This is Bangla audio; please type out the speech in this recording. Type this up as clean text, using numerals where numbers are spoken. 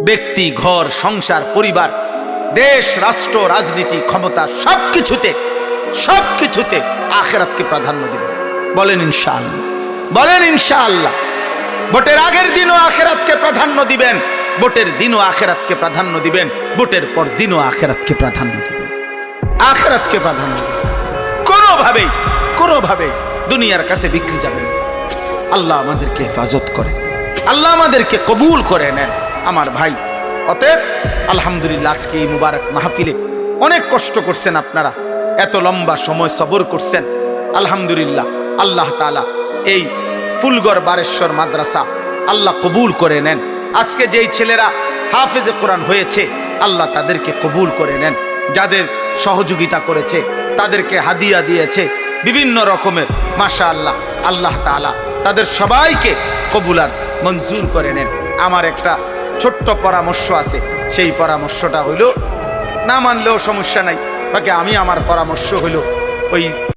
ব্যক্তি, ঘর, সংসার, পরিবার, দেশ, রাষ্ট্র, রাজনীতি, ক্ষমতা, সবকিছুতে আখিরাতকে প্রাধান্য দিবেন। বলেন ইনশাআল্লাহ, বলেন ইনশাআল্লাহ। ভোটের আগের দিনও আখিরাতকে প্রাধান্য দিবেন, ভোটের দিনও আখিরাতকে প্রাধান্য দিবেন, ভোটের পর দিনও আখিরাতকে প্রাধান্য দিবেন, আখিরাতকে প্রাধান্য দিবেন। কোনোভাবে দুনিয়ার কাছে বিক্রি যাবেন। আল্লাহ আমাদেরকে হেফাজত করে, আল্লাহ আমাদেরকে কবুল করে নেন আমার ভাই। অতএব আলহামদুলিল্লাহ, আজকে এই মুবারক মাহফিলে অনেক কষ্ট করছেন আপনারা, এত লম্বা সময় সবর করছেন। আলহামদুলিল্লাহ, আল্লাহ তাআলা এই ফুলগড় বারেশ্বর মাদ্রাসা আল্লাহ কবুল করে নেন। আজকে যেই ছেলেরা হাফেজে কোরআন হয়েছে, আল্লাহ তাদেরকে কবুল করে নেন। যাদের সহযোগিতা করেছে, তাদেরকে হাদিয়া দিয়েছে বিভিন্ন রকমের, মাশাআল্লাহ, আল্লাহ তাআলা তাদের সবাইকে কবুলার মঞ্জুর করে নেন। আমার একটা ছোট্ট পরামর্শ আছে, সেই পরামর্শটা হইল, না মানলেও সমস্যা নাই, বাকি আমি আমার পরামর্শ হইল ওই